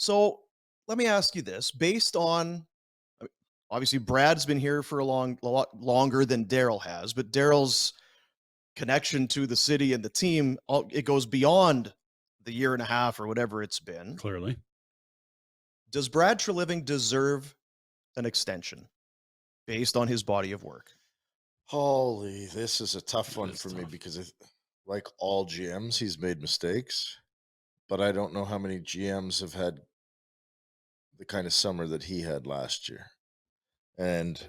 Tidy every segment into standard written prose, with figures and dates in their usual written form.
So let me ask you this: based on obviously Brad's been here for a lot longer than Daryl has, but Daryl's connection to the city and the team, it goes beyond the year and a half or whatever it's been. Clearly. Does Brad Treliving deserve an extension based on his body of work? Holy, this is a tough It one is for me tough. because like all GMs, he's made mistakes, but I don't know how many GMs have had the kind of summer that he had last year. And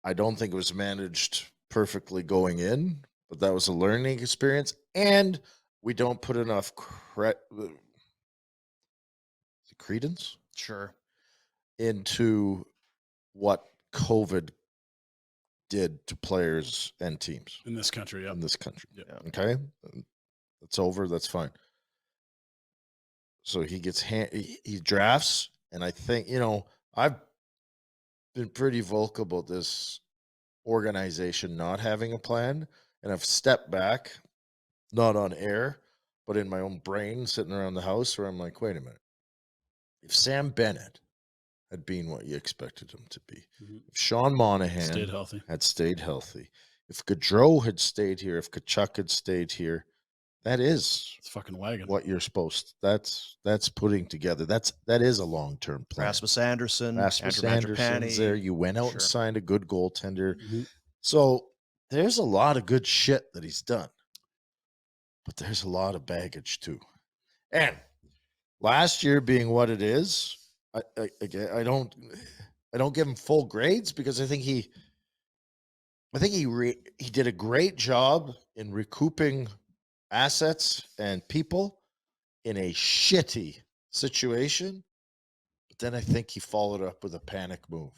I don't think it was managed perfectly going in, but that was a learning experience. And we don't put enough credence Sure. into what COVID did to players and teams In this country, in yep. this country. Yeah. Okay. That's over. That's fine. So he gets he drafts, and I think I've been pretty vocal about this organization not having a plan, and I've stepped back, not on air, but in my own brain, sitting around the house, where I'm like, wait a minute, if Sam Bennett had been what you expected him to be, Mhm. if Sean Monahan Stayed healthy. had stayed healthy, if Gaudreau had stayed here, if Kachuk had stayed here, that is It's fucking wagon. what you're supposed that's putting together. That is a long-term plan. Rasmus Anderson, Rasmus Andrew Anderson's there. Mangiapane. You went out and Sure. signed a good goaltender. Mhm. So there's a lot of good shit that he's done. But there's a lot of baggage too. And last year being what it is, I don't give him full grades because I think he did a great job in recouping assets and people in a shitty situation. But then I think he followed up with a panic move.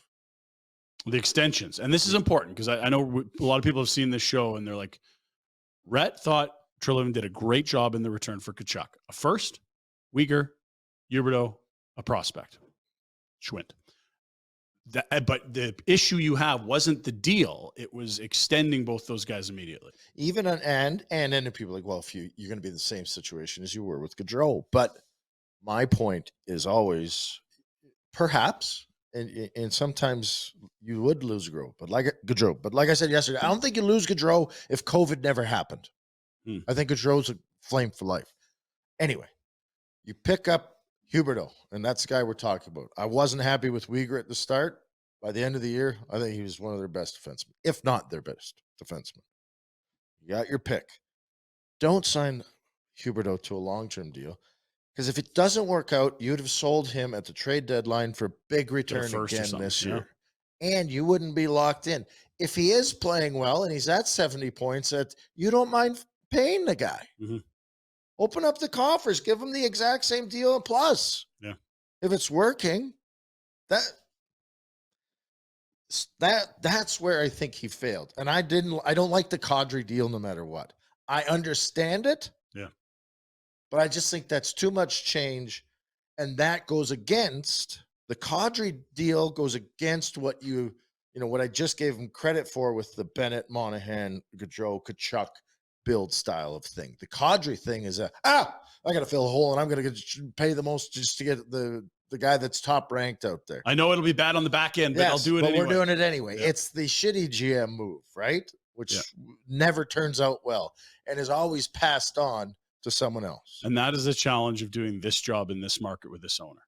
The extensions. And this is important because I know a lot of people have seen this show and they're like, Rhett thought Treliving did a great job in the return for Kachuk. A first, Uyghur, Huberdeau, a prospect. Schwint. But the issue you have wasn't the deal; it was extending both those guys immediately. Even and then people are like, well, if you're going to be in the same situation as you were with Gaudreau. But my point is always, perhaps, and sometimes you would lose Gaudreau. But like I said yesterday, I don't think you lose Gaudreau if COVID never happened. I think Gaudreau's a flame for life. Anyway, you pick up Huberdeau, and that's the guy we're talking about. I wasn't happy with Uyghur at the start. By the end of the year, I think he was one of their best defensemen, if not their best defenseman. You got your pick. Don't sign Huberdeau to a long-term deal, because if it doesn't work out, you'd have sold him at the trade deadline for a big return again this year. And you wouldn't be locked in. If he is playing well and he's at 70 points, you don't mind paying the guy. Mm-hmm. Open up the coffers, give him the exact same deal and plus. Yeah. If it's working, that's where I think he failed. And I don't like the Kadri deal no matter what. I understand it. Yeah. But I just think that's too much change. And that goes against the Kadri deal, goes against what what I just gave him credit for with the Bennett, Monahan, Gaudreau, Kachuk build style of thing. The Kadri thing is I got to fill a hole and I'm going to pay the most just to get the guy that's top ranked out there. I know it'll be bad on the back end, but I'll do it anyway. We're doing it anyway. Yeah. It's the shitty GM move, right? Which never turns out well and is always passed on to someone else. And that is the challenge of doing this job in this market with this owner,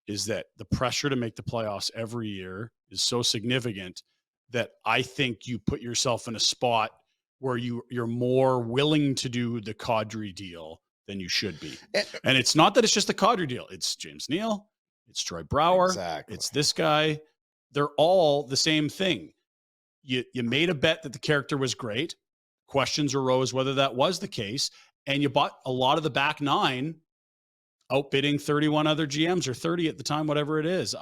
is that the pressure to make the playoffs every year is so significant that I think you put yourself in a spot where you're more willing to do the Kadri deal than you should be. And it's not that it's just the Kadri deal. It's James Neal. It's Troy Brouwer. Exactly. It's this guy. They're all the same thing. You made a bet that the character was great. Questions arose whether that was the case. And you bought a lot of the back nine, outbidding 31 other GMs or 30 at the time, whatever it is.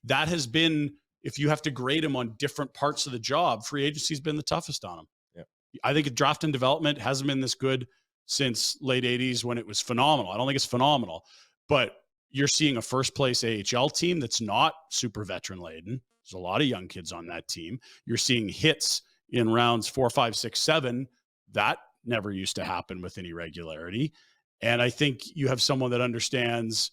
That has been, if you have to grade him on different parts of the job, free agency's been the toughest on him. Yeah. I think draft and development hasn't been this good since late 80s when it was phenomenal. I don't think it's phenomenal, but you're seeing a first place AHL team that's not super veteran laden. There's a lot of young kids on that team. You're seeing hits in rounds 4, 5, 6, 7. That never used to happen with any regularity. And I think you have someone that understands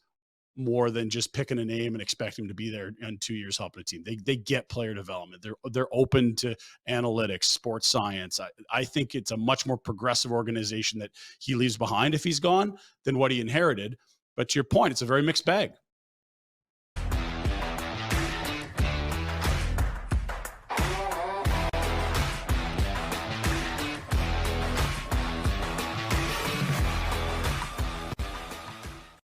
more than just picking a name and expecting him to be there in 2 years helping a team. They get player development. They're open to analytics, sports science. I think it's a much more progressive organization that he leaves behind if he's gone than what he inherited. But to your point, it's a very mixed bag.